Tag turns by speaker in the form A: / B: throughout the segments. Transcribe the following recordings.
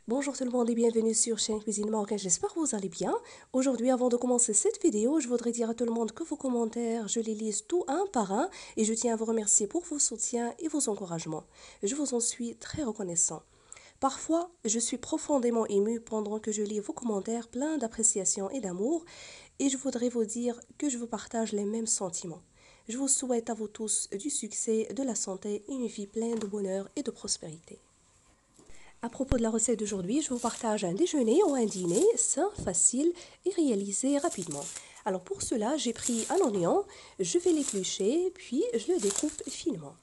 A: Bonjour tout le monde et bienvenue sur chaîne Cuisine Marocaine, j'espère que vous allez bien. Aujourd'hui, avant de commencer cette vidéo, je voudrais dire à tout le monde que vos commentaires, je les lise tout un par un et je tiens à vous remercier pour vos soutiens et vos encouragements. Je vous en suis très reconnaissant. Parfois, je suis profondément émue pendant que je lis vos commentaires pleins d'appréciation et d'amour et je voudrais vous dire que je vous partage les mêmes sentiments. Je vous souhaite à vous tous du succès, de la santé et une vie pleine de bonheur et de prospérité. À propos de la recette d'aujourd'hui, je vous partage un déjeuner ou un dîner sain, facile et réalisé rapidement. Alors pour cela, j'ai pris un oignon, je vais l'éplucher, puis je le découpe finement.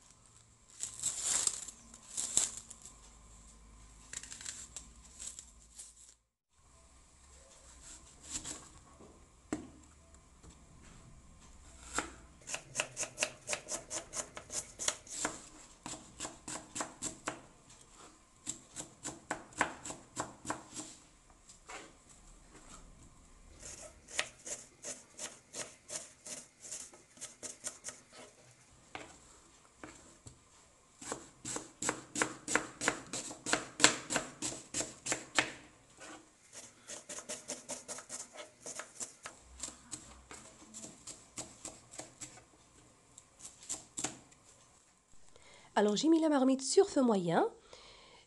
A: Alors j'ai mis la marmite sur feu moyen,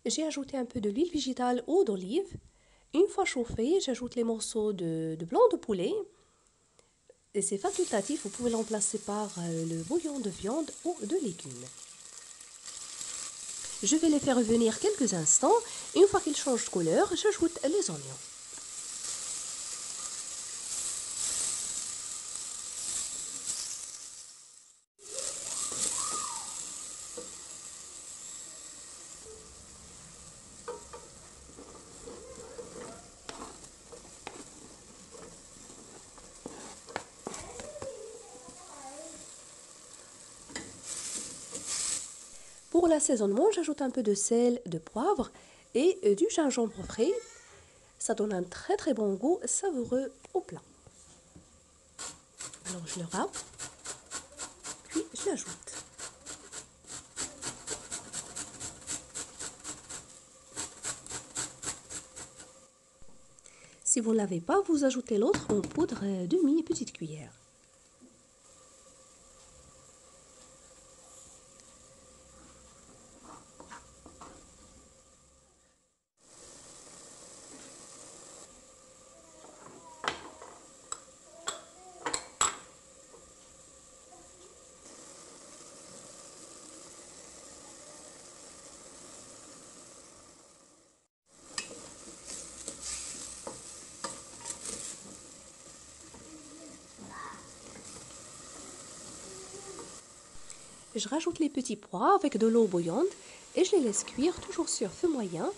A: j'ai ajouté un peu de l'huile végétale ou d'olive. Une fois chauffée, j'ajoute les morceaux de blanc de poulet. Et c'est facultatif, vous pouvez l'emplacer par le bouillon de viande ou de légumes. Je vais les faire revenir quelques instants. Une fois qu'ils changent de couleur, j'ajoute les oignons. Pour l'assaisonnement, j'ajoute un peu de sel, de poivre et du gingembre frais. Ça donne un très bon goût savoureux au plat. Alors je le râpe, puis je l'ajoute. Si vous ne l'avez pas, vous ajoutez l'autre en poudre demi-petite cuillère. Je rajoute les petits pois avec de l'eau bouillante et je les laisse cuire toujours sur feu moyen.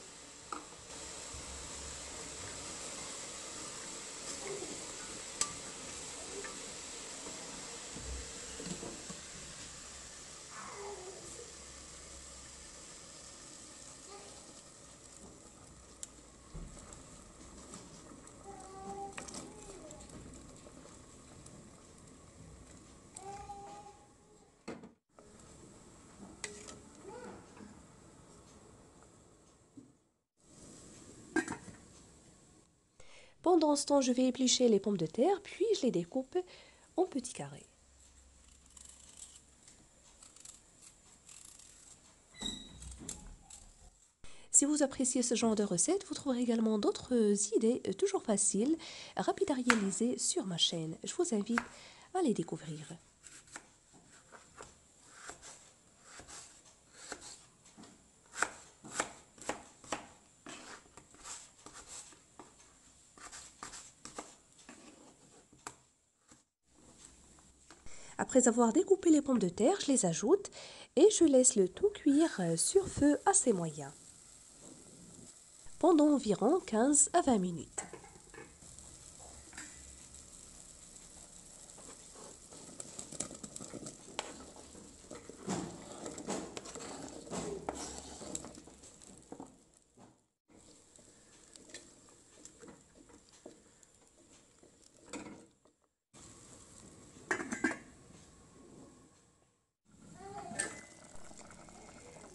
A: Pendant ce temps, je vais éplucher les pommes de terre, puis je les découpe en petits carrés. Si vous appréciez ce genre de recette, vous trouverez également d'autres idées toujours faciles, rapides à réaliser sur ma chaîne. Je vous invite à les découvrir. Après avoir découpé les pommes de terre, je les ajoute et je laisse le tout cuire sur feu assez moyen pendant environ 15 à 20 minutes.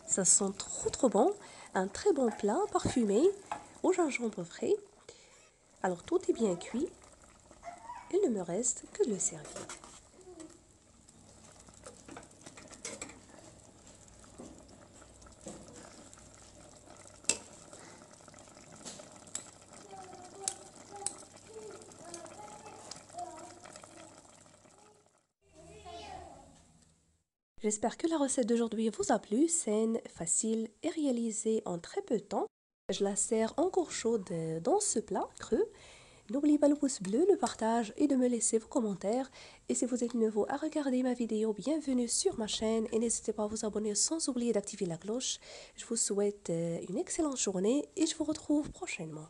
A: Ça sent trop bon, un très bon plat parfumé au gingembre frais. Alors tout est bien cuit. Il ne me reste que de le servir. J'espère que la recette d'aujourd'hui vous a plu, saine, facile et réalisée en très peu de temps. Je la sers encore chaude dans ce plat creux. N'oubliez pas le pouce bleu, le partage et de me laisser vos commentaires. Et si vous êtes nouveau à regarder ma vidéo, bienvenue sur ma chaîne et n'hésitez pas à vous abonner sans oublier d'activer la cloche. Je vous souhaite une excellente journée et je vous retrouve prochainement.